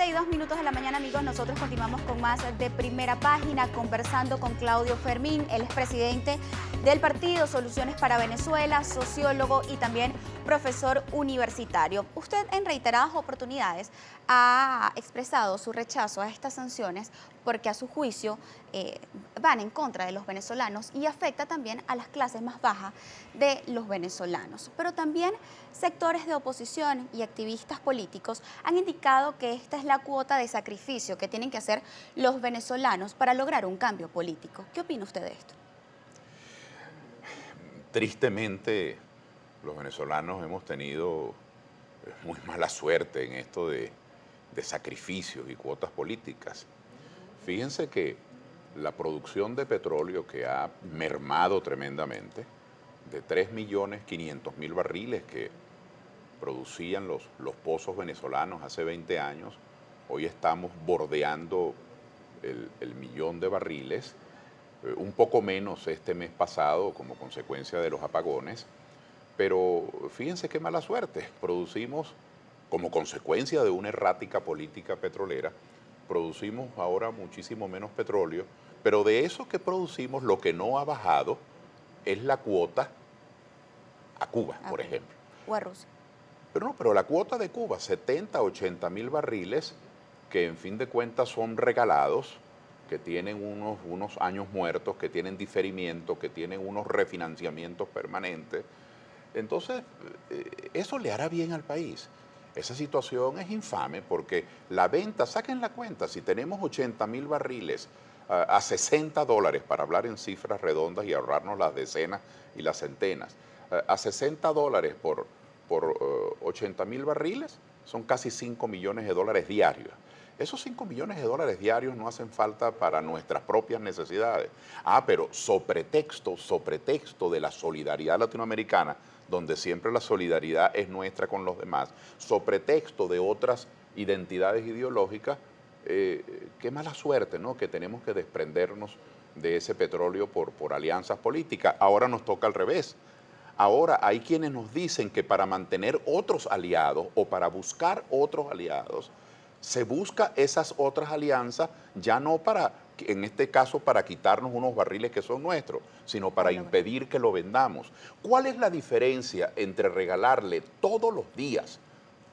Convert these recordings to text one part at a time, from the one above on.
7:02 de la mañana, amigos. Nosotros continuamos con más de Primera Página, conversando con Claudio Fermín. Él es presidente del partido Soluciones para Venezuela, sociólogo y también profesor universitario. Usted en reiteradas oportunidades ha expresado su rechazo a estas sanciones porque a su juicio van en contra de los venezolanos y afecta también a las clases más bajas de los venezolanos. Pero también sectores de oposición y activistas políticos han indicado que esta es la cuota de sacrificio que tienen que hacer los venezolanos para lograr un cambio político. ¿Qué opina usted de esto? Tristemente, los venezolanos hemos tenido muy mala suerte en esto de sacrificios y cuotas políticas. Fíjense que la producción de petróleo, que ha mermado tremendamente, de 3.500.000 barriles que producían los pozos venezolanos hace 20 años, hoy estamos bordeando el millón de barriles, un poco menos este mes pasado como consecuencia de los apagones, pero fíjense qué mala suerte. Producimos, como consecuencia de una errática política petrolera, producimos ahora muchísimo menos petróleo, pero de eso que producimos, lo que no ha bajado es la cuota a Cuba, por ejemplo. O a Rusia. Pero la cuota de Cuba, 70, 80.000 barriles, que en fin de cuentas son regalados, que tienen unos años muertos, que tienen diferimiento, que tienen unos refinanciamientos permanentes. Entonces, eso le hará bien al país. Esa situación es infame porque la venta, saquen la cuenta, si tenemos 80.000 barriles a $60, para hablar en cifras redondas y ahorrarnos las decenas y las centenas, a $60 por 80.000 barriles, son casi $5 millones diarios. Esos $5 millones diarios no hacen falta para nuestras propias necesidades. Pero sobre pretexto de la solidaridad latinoamericana, donde siempre la solidaridad es nuestra con los demás, sobre pretexto de otras identidades ideológicas, qué mala suerte, ¿no?, que tenemos que desprendernos de ese petróleo por alianzas políticas. Ahora nos toca al revés. Ahora hay quienes nos dicen que para mantener otros aliados o para buscar otros aliados, se busca esas otras alianzas ya no para, en este caso, para quitarnos unos barriles que son nuestros, sino para impedir que lo vendamos. ¿Cuál es la diferencia entre regalarle todos los días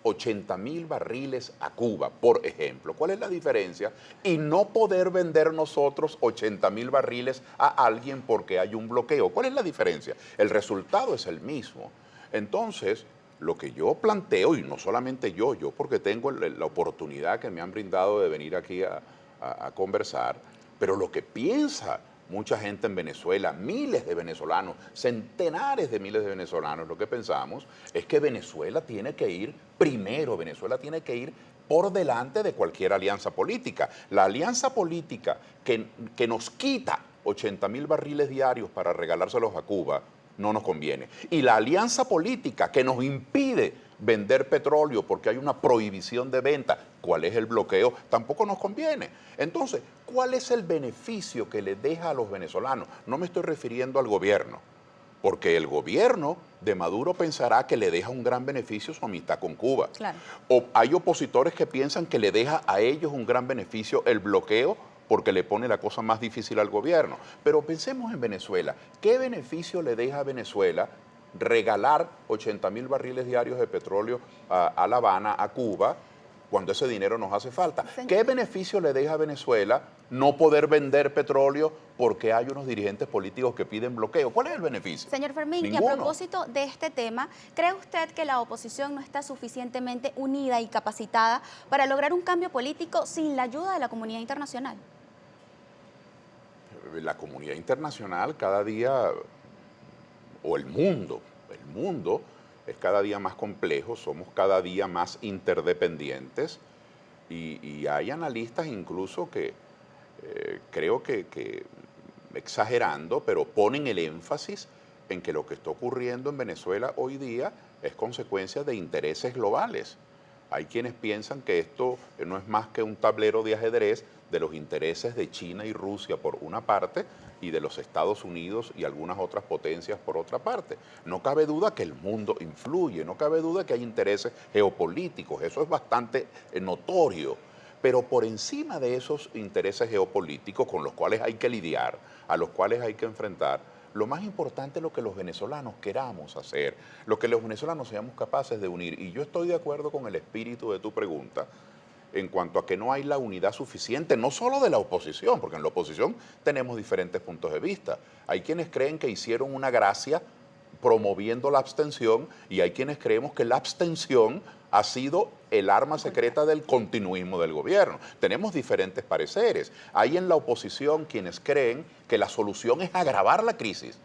80.000 barriles a Cuba, por ejemplo? ¿Cuál es la diferencia? Y no poder vender nosotros 80.000 barriles a alguien porque hay un bloqueo. ¿Cuál es la diferencia? El resultado es el mismo. Entonces, lo que yo planteo, y no solamente yo porque tengo la oportunidad que me han brindado de venir aquí a conversar, pero lo que piensa mucha gente en Venezuela, miles de venezolanos, centenares de miles de venezolanos, lo que pensamos es que Venezuela tiene que ir primero, Venezuela tiene que ir por delante de cualquier alianza política. La alianza política que nos quita 80.000 barriles diarios para regalárselos a Cuba no nos conviene. Y la alianza política que nos impide vender petróleo porque hay una prohibición de venta, ¿cuál es el bloqueo? Tampoco nos conviene. Entonces, ¿cuál es el beneficio que le deja a los venezolanos? No me estoy refiriendo al gobierno, porque el gobierno de Maduro pensará que le deja un gran beneficio su amistad con Cuba. Claro. O hay opositores que piensan que le deja a ellos un gran beneficio el bloqueo porque le pone la cosa más difícil al gobierno. Pero pensemos en Venezuela. ¿Qué beneficio le deja a Venezuela regalar 80.000 barriles diarios de petróleo a La Habana, a Cuba, cuando ese dinero nos hace falta? ¿Qué beneficio le deja a Venezuela no poder vender petróleo porque hay unos dirigentes políticos que piden bloqueo? ¿Cuál es el beneficio? Señor Fermín, Ninguno. Y a propósito de este tema, ¿cree usted que la oposición no está suficientemente unida y capacitada para lograr un cambio político sin la ayuda de la comunidad internacional? La comunidad internacional cada día, o el mundo es cada día más complejo, somos cada día más interdependientes y hay analistas incluso que creo que exagerando, pero ponen el énfasis en que lo que está ocurriendo en Venezuela hoy día es consecuencia de intereses globales. Hay quienes piensan que esto no es más que un tablero de ajedrez de los intereses de China y Rusia por una parte y de los Estados Unidos y algunas otras potencias por otra parte. No cabe duda que el mundo influye, no cabe duda que hay intereses geopolíticos, eso es bastante notorio. Pero por encima de esos intereses geopolíticos con los cuales hay que lidiar, a los cuales hay que enfrentar, lo más importante es lo que los venezolanos queramos hacer, lo que los venezolanos seamos capaces de unir. Y yo estoy de acuerdo con el espíritu de tu pregunta en cuanto a que no hay la unidad suficiente, no solo de la oposición, porque en la oposición tenemos diferentes puntos de vista. Hay quienes creen que hicieron una gracia promoviendo la abstención y hay quienes creemos que la abstención ha sido el arma secreta del continuismo del gobierno. Tenemos diferentes pareceres. Hay en la oposición quienes creen que la solución es agravar la crisis.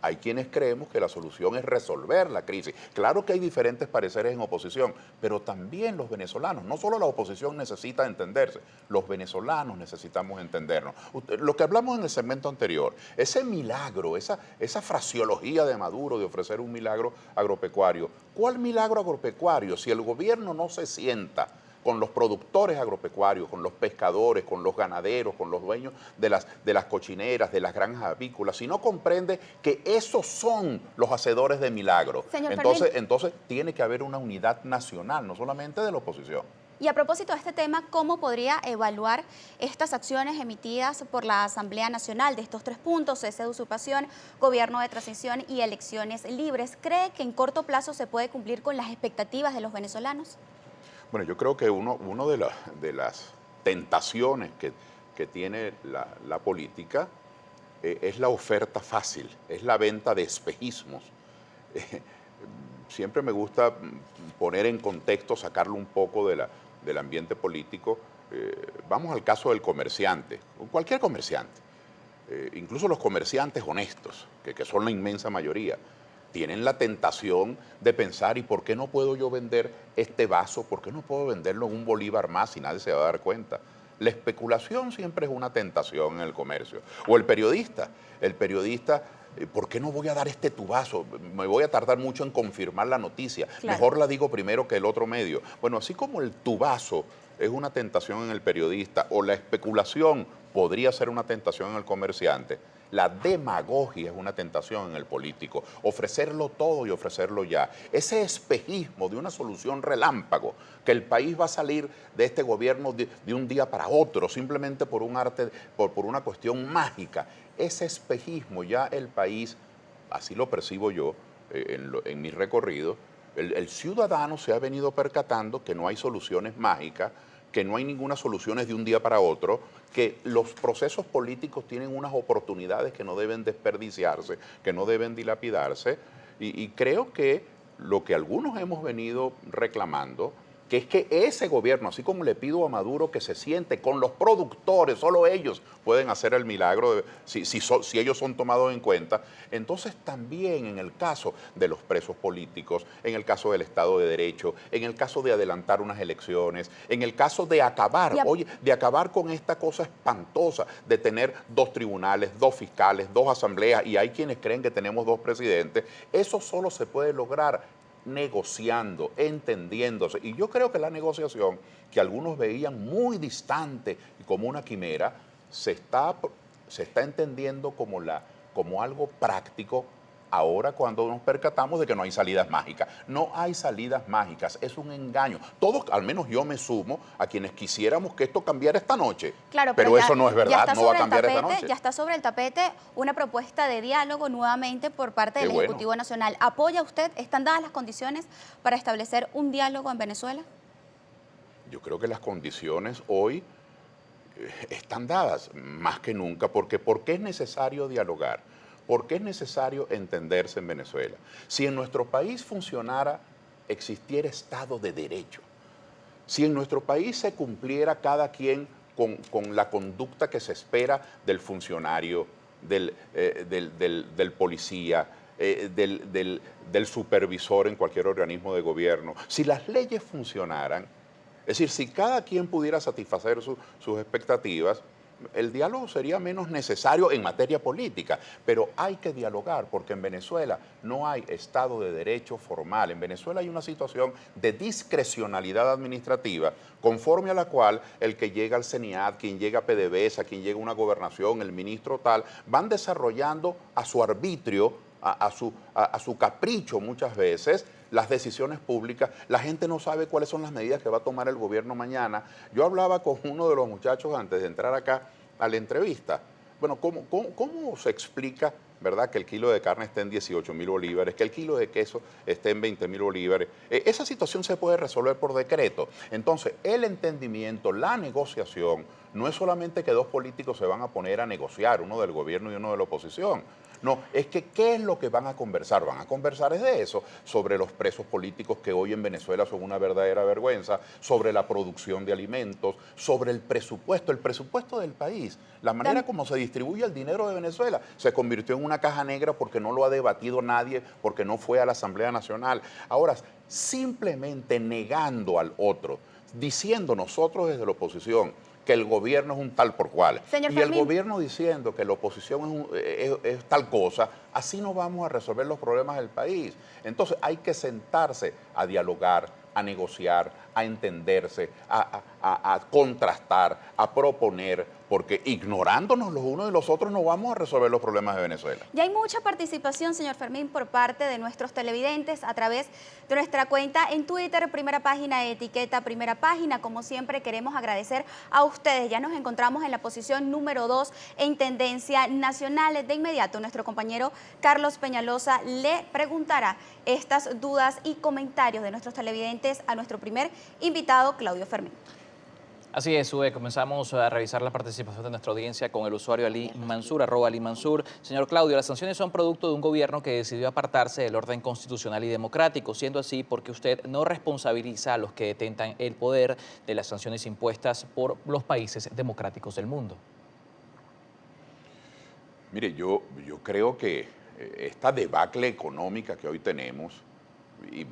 Hay quienes creemos que la solución es resolver la crisis. Claro que hay diferentes pareceres en oposición, pero también los venezolanos, no solo la oposición necesita entenderse, los venezolanos necesitamos entendernos. Lo que hablamos en el segmento anterior, ese milagro, esa fraseología de Maduro de ofrecer un milagro agropecuario, ¿cuál milagro agropecuario si el gobierno no se sienta con los productores agropecuarios, con los pescadores, con los ganaderos, con los dueños de las cochineras, de las granjas avícolas, si no comprende que esos son los hacedores de milagros? Entonces tiene que haber una unidad nacional, no solamente de la oposición. Y a propósito de este tema, ¿cómo podría evaluar estas acciones emitidas por la Asamblea Nacional de estos 3 puntos, cese de usurpación, gobierno de transición y elecciones libres? ¿Cree que en corto plazo se puede cumplir con las expectativas de los venezolanos? Bueno, yo creo que uno de las tentaciones que tiene la política es la oferta fácil, es la venta de espejismos. Siempre me gusta poner en contexto, sacarlo un poco del ambiente político. Vamos al caso del comerciante, cualquier comerciante, incluso los comerciantes honestos, que son la inmensa mayoría, tienen la tentación de pensar, ¿y por qué no puedo yo vender este vaso? ¿Por qué no puedo venderlo en un bolívar más y nadie se va a dar cuenta? La especulación siempre es una tentación en el comercio. O el periodista, ¿por qué no voy a dar este tubazo? Me voy a tardar mucho en confirmar la noticia. Claro. Mejor la digo primero que el otro medio. Bueno, así como el tubazo es una tentación en el periodista o la especulación podría ser una tentación en el comerciante, la demagogia es una tentación en el político, ofrecerlo todo y ofrecerlo ya. Ese espejismo de una solución relámpago, que el país va a salir de este gobierno de un día para otro, simplemente por por una cuestión mágica, ese espejismo ya el país, así lo percibo yo en mi recorrido, el ciudadano se ha venido percatando que no hay soluciones mágicas, que no hay ninguna solución de un día para otro, que los procesos políticos tienen unas oportunidades que no deben desperdiciarse, que no deben dilapidarse, y creo que lo que algunos hemos venido reclamando, que es que ese gobierno, así como le pido a Maduro que se siente con los productores, solo ellos pueden hacer el milagro si ellos son tomados en cuenta, entonces también en el caso de los presos políticos, en el caso del Estado de Derecho, en el caso de adelantar unas elecciones, en el caso de acabar, de acabar con esta cosa espantosa de tener 2 tribunales, 2 fiscales, 2 asambleas, y hay quienes creen que tenemos 2 presidentes, eso solo se puede lograr negociando, entendiéndose. Y yo creo que la negociación, que algunos veían muy distante y como una quimera, se está entendiendo como algo práctico ahora cuando nos percatamos de que no hay salidas mágicas. No hay salidas mágicas, es un engaño. Todos, al menos yo me sumo a quienes quisiéramos que esto cambiara esta noche. Claro, pero eso no es verdad, no va a cambiar esta noche. Ya está sobre el tapete una propuesta de diálogo nuevamente por parte del Ejecutivo Nacional. ¿Apoya usted? ¿Están dadas las condiciones para establecer un diálogo en Venezuela? Yo creo que las condiciones hoy están dadas más que nunca, porque ¿por qué es necesario dialogar? ¿Por qué es necesario entenderse en Venezuela? Si en nuestro país funcionara, existiera Estado de Derecho, si en nuestro país se cumpliera cada quien con la conducta que se espera del funcionario, del policía, del supervisor en cualquier organismo de gobierno, si las leyes funcionaran, es decir, si cada quien pudiera satisfacer sus expectativas, el diálogo sería menos necesario en materia política, pero hay que dialogar porque en Venezuela no hay Estado de Derecho formal. En Venezuela hay una situación de discrecionalidad administrativa conforme a la cual el que llega al CENIAT, quien llega a PDVSA, quien llega a una gobernación, el ministro tal, van desarrollando a su arbitrio, a su capricho muchas veces, las decisiones públicas, la gente no sabe cuáles son las medidas que va a tomar el gobierno mañana. Yo hablaba con uno de los muchachos antes de entrar acá a la entrevista. Bueno, ¿cómo se explica, verdad, que el kilo de carne esté en 18.000 bolívares, que el kilo de queso esté en 20.000 bolívares? Esa situación se puede resolver por decreto. Entonces, el entendimiento, la negociación, no es solamente que dos políticos se van a poner a negociar, uno del gobierno y uno de la oposición. No, es que ¿qué es lo que van a conversar? Van a conversar es de eso, sobre los presos políticos que hoy en Venezuela son una verdadera vergüenza, sobre la producción de alimentos, sobre el presupuesto del país. La manera como se distribuye el dinero de Venezuela se convirtió en una caja negra porque no lo ha debatido nadie, porque no fue a la Asamblea Nacional. Ahora, simplemente negando al otro, diciendo nosotros desde la oposición que el gobierno es un tal por cual, Señor y Fermín, el gobierno diciendo que la oposición es tal cosa, así no vamos a resolver los problemas del país. Entonces hay que sentarse a dialogar, a negociar, a entenderse, a contrastar, a proponer, porque ignorándonos los unos y los otros no vamos a resolver los problemas de Venezuela. ya hay mucha participación, señor Fermín, por parte de nuestros televidentes a través de nuestra cuenta en Twitter, Primera Página, etiqueta Primera Página. Como siempre, queremos agradecer a ustedes. Ya nos encontramos en la posición número 2 en tendencia nacional. De inmediato, nuestro compañero Carlos Peñalosa le preguntará estas dudas y comentarios de nuestros televidentes a nuestro primer invitado, Claudio Fermín. Así es, Sue, comenzamos a revisar la participación de nuestra audiencia con el usuario Ali Mansur, @Ali Mansur. Señor Claudio, las sanciones son producto de un gobierno que decidió apartarse del orden constitucional y democrático, siendo así porque usted no responsabiliza a los que detentan el poder de las sanciones impuestas por los países democráticos del mundo. Mire, yo creo que esta debacle económica que hoy tenemos, y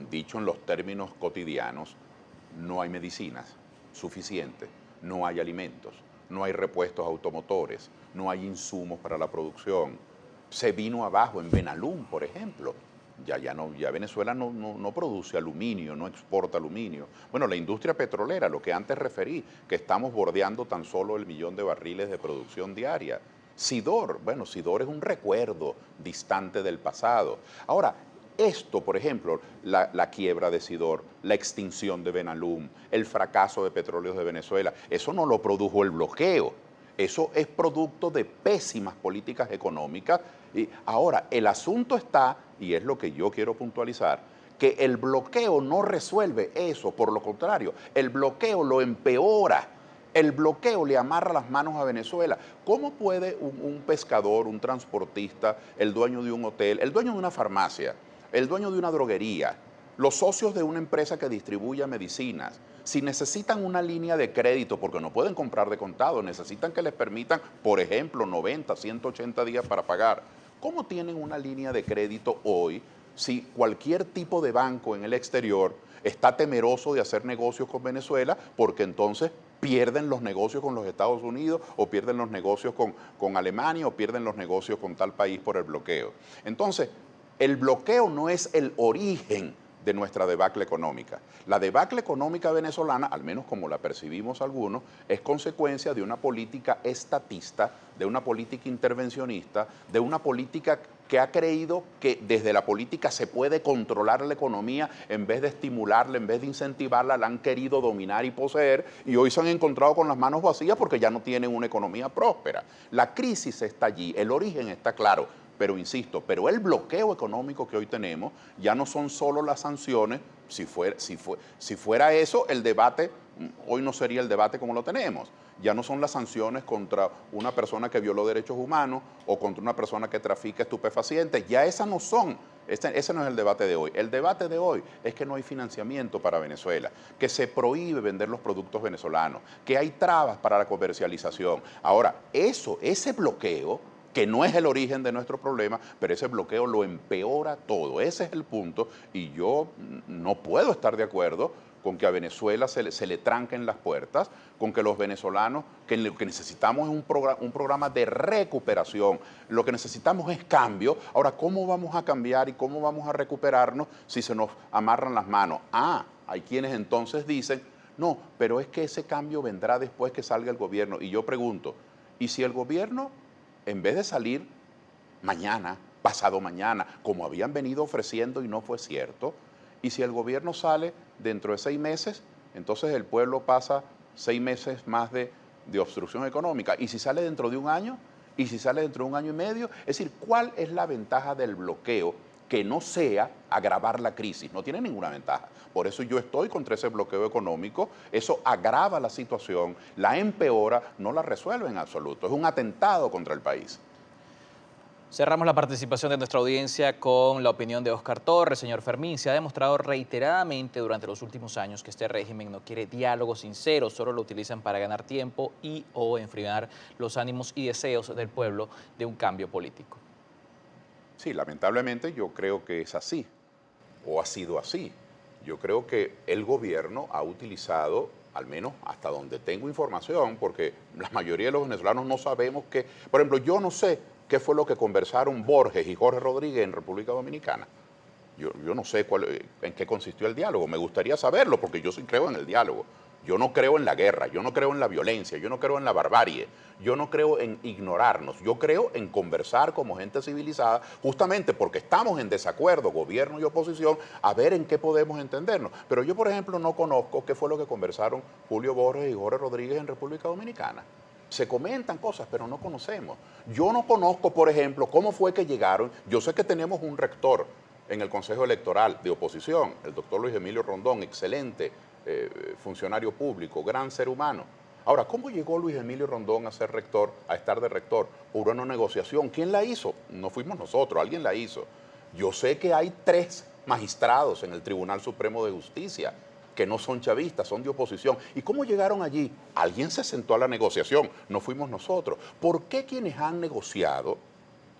dicho en los términos cotidianos, no hay medicinas suficientes, no hay alimentos, no hay repuestos automotores, no hay insumos para la producción. Se vino abajo en Benalum, por ejemplo. Ya Venezuela no produce aluminio, no exporta aluminio. Bueno, la industria petrolera, lo que antes referí, que estamos bordeando tan solo el 1.000.000 de barriles de producción diaria. Sidor, bueno, Sidor es un recuerdo distante del pasado. Ahora, esto, por ejemplo, la quiebra de Sidor, la extinción de Benalum, el fracaso de Petróleos de Venezuela, eso no lo produjo el bloqueo, eso es producto de pésimas políticas económicas. Y ahora, el asunto está, y es lo que yo quiero puntualizar, que el bloqueo no resuelve eso, por lo contrario, el bloqueo lo empeora. El bloqueo le amarra las manos a Venezuela. ¿Cómo puede un pescador, un transportista, el dueño de un hotel, el dueño de una farmacia, el dueño de una droguería, los socios de una empresa que distribuya medicinas, si necesitan una línea de crédito, porque no pueden comprar de contado, necesitan que les permitan, por ejemplo, 90, 180 días para pagar? ¿Cómo tienen una línea de crédito hoy si cualquier tipo de banco en el exterior está temeroso de hacer negocios con Venezuela, porque entonces pierden los negocios con los Estados Unidos o pierden los negocios con Alemania o pierden los negocios con tal país por el bloqueo? Entonces, el bloqueo no es el origen de nuestra debacle económica. La debacle económica venezolana, al menos como la percibimos algunos, es consecuencia de una política estatista, de una política intervencionista, de una política que ha creído que desde la política se puede controlar la economía en vez de estimularla, en vez de incentivarla, la han querido dominar y poseer, y hoy se han encontrado con las manos vacías porque ya no tienen una economía próspera. La crisis está allí, el origen está claro. Pero insisto, el bloqueo económico que hoy tenemos ya no son solo las sanciones. Si fuera eso, el debate, hoy no sería el debate como lo tenemos. Ya no son las sanciones contra una persona que violó derechos humanos o contra una persona que trafica estupefacientes. Ya esas no son, ese no es el debate de hoy. El debate de hoy es que no hay financiamiento para Venezuela, que se prohíbe vender los productos venezolanos, que hay trabas para la comercialización. Ahora, ese bloqueo, que no es el origen de nuestro problema, pero ese bloqueo lo empeora todo. Ese es el punto, y yo no puedo estar de acuerdo con que a Venezuela se le tranquen las puertas, con que los venezolanos, que lo que necesitamos es un programa de recuperación, lo que necesitamos es cambio. Ahora, ¿cómo vamos a cambiar y cómo vamos a recuperarnos si se nos amarran las manos? Hay quienes entonces dicen, no, pero es que ese cambio vendrá después que salga el gobierno. Y yo pregunto, ¿y si el gobierno, en vez de salir mañana, pasado mañana, como habían venido ofreciendo y no fue cierto, Y si el gobierno sale dentro de 6 meses, entonces el pueblo pasa 6 meses más de obstrucción económica. Y si sale dentro de un año, y si sale dentro de un año y medio, es decir, ¿cuál es la ventaja del bloqueo que no sea agravar la crisis? No tiene ninguna ventaja. Por eso yo estoy contra ese bloqueo económico. Eso agrava la situación, la empeora, no la resuelve en absoluto. Es un atentado contra el país. Cerramos la participación de nuestra audiencia con la opinión de Óscar Torres. Señor Fermín, se ha demostrado reiteradamente durante los últimos años que este régimen no quiere diálogo sincero, solo lo utilizan para ganar tiempo y o enfriar los ánimos y deseos del pueblo de un cambio político. Sí, lamentablemente yo creo que es así, o ha sido así. Yo creo que el gobierno ha utilizado, al menos hasta donde tengo información, porque la mayoría de los venezolanos no sabemos que, por ejemplo, yo no sé qué fue lo que conversaron Borges y Jorge Rodríguez en República Dominicana. Yo no sé en qué consistió el diálogo. Me gustaría saberlo porque yo sí creo en el diálogo. Yo no creo en la guerra, yo no creo en la violencia, yo no creo en la barbarie, yo no creo en ignorarnos, yo creo en conversar como gente civilizada, justamente porque estamos en desacuerdo, gobierno y oposición, a ver en qué podemos entendernos. Pero yo, por ejemplo, no conozco qué fue lo que conversaron Julio Borges y Jorge Rodríguez en República Dominicana. Se comentan cosas, pero no conocemos. Yo no conozco, por ejemplo, cómo fue que llegaron. Yo sé que tenemos un rector en el Consejo Electoral de oposición, el doctor Luis Emilio Rondón, excelente funcionario público, gran ser humano. Ahora, ¿cómo llegó Luis Emilio Rondón a ser rector, a estar de rector? Por una negociación. ¿Quién la hizo? No fuimos nosotros, alguien la hizo. Yo sé que hay 3 magistrados en el Tribunal Supremo de Justicia que no son chavistas, son de oposición. ¿Y cómo llegaron allí? Alguien se sentó a la negociación, no fuimos nosotros. ¿Por qué quienes han negociado,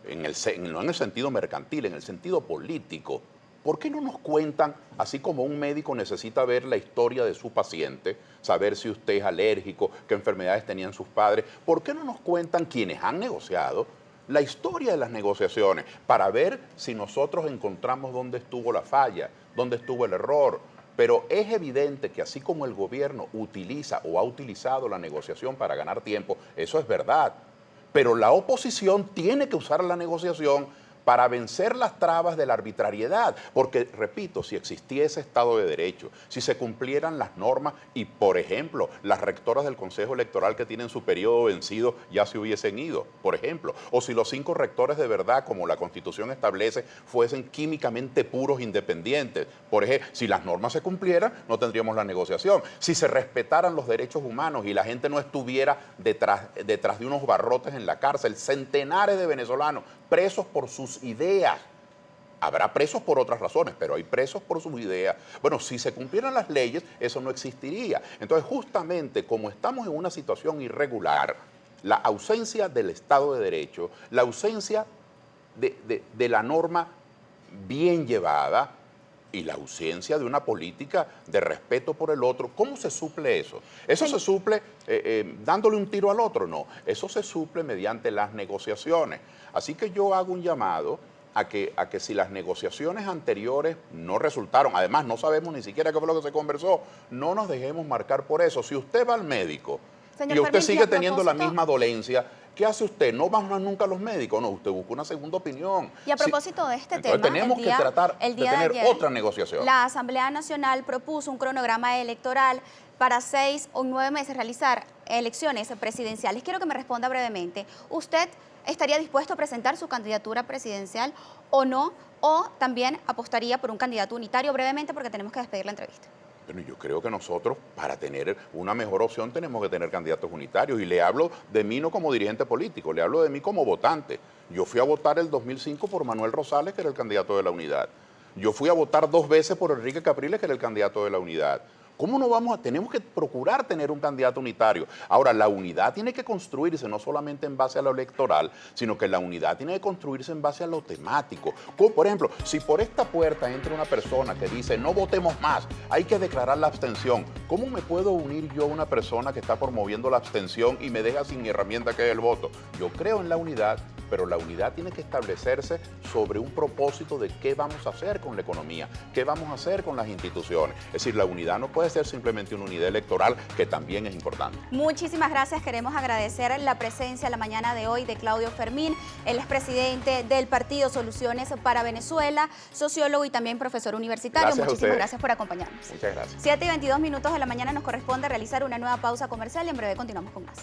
no en el sentido mercantil, en el sentido político, por qué no nos cuentan, así como un médico necesita ver la historia de su paciente, saber si usted es alérgico, qué enfermedades tenían sus padres, por qué no nos cuentan quienes han negociado la historia de las negociaciones para ver si nosotros encontramos dónde estuvo la falla, dónde estuvo el error? Pero es evidente que así como el gobierno utiliza o ha utilizado la negociación para ganar tiempo, eso es verdad. Pero la oposición tiene que usar la negociación para vencer las trabas de la arbitrariedad. Porque, repito, si existiese Estado de Derecho, si se cumplieran las normas y, por ejemplo, las rectoras del Consejo Electoral que tienen su periodo vencido ya se hubiesen ido, por ejemplo, o si los 5 rectores de verdad, como la Constitución establece, fuesen químicamente puros, independientes. Por ejemplo, si las normas se cumplieran, no tendríamos la negociación. Si se respetaran los derechos humanos y la gente no estuviera detrás de unos barrotes en la cárcel, centenares de venezolanos presos por sus ideas. Habrá presos por otras razones, pero hay presos por sus ideas. Bueno, si se cumplieran las leyes, eso no existiría. Entonces, justamente como estamos en una situación irregular, la ausencia del Estado de Derecho, la ausencia de la norma bien llevada y la ausencia de una política de respeto por el otro, ¿cómo se suple eso? ¿Eso se suple dándole un tiro al otro? No, eso se suple mediante las negociaciones. Así que yo hago un llamado a que si las negociaciones anteriores no resultaron, además no sabemos ni siquiera qué fue lo que se conversó, no nos dejemos marcar por eso. Si usted va al médico y usted sigue teniendo la misma dolencia, ¿qué hace usted? No va nunca a los médicos, no, usted busca una segunda opinión. Y a propósito de este tema, tenemos que tratar de tener otra negociación. La Asamblea Nacional propuso un cronograma electoral para 6 o 9 meses realizar elecciones presidenciales. Quiero que me responda brevemente. ¿Usted estaría dispuesto a presentar su candidatura presidencial o no? ¿O también apostaría por un candidato unitario? Brevemente, porque tenemos que despedir la entrevista. Bueno, yo creo que nosotros, para tener una mejor opción, tenemos que tener candidatos unitarios. Y le hablo de mí no como dirigente político, le hablo de mí como votante. Yo fui a votar el 2005 por Manuel Rosales, que era el candidato de la unidad. Yo fui a votar 2 veces por Enrique Capriles, que era el candidato de la unidad. ¿Cómo no vamos a? Tenemos que procurar tener un candidato unitario. Ahora, la unidad tiene que construirse no solamente en base a lo electoral, sino que la unidad tiene que construirse en base a lo temático. Como, por ejemplo, si por esta puerta entra una persona que dice no votemos más, hay que declarar la abstención, ¿cómo me puedo unir yo a una persona que está promoviendo la abstención y me deja sin herramienta que es el voto? Yo creo en la unidad. pero la unidad tiene que establecerse sobre un propósito de qué vamos a hacer con la economía, qué vamos a hacer con las instituciones. Es decir, la unidad no puede ser simplemente una unidad electoral, que también es importante. Muchísimas gracias. Queremos agradecer la presencia la mañana de hoy de Claudio Fermín. Él es presidente del partido Soluciones para Venezuela, sociólogo y también profesor universitario. Gracias Muchísimas gracias por acompañarnos. Muchas gracias. 7:22 de la mañana nos corresponde realizar una nueva pausa comercial y en breve continuamos con más.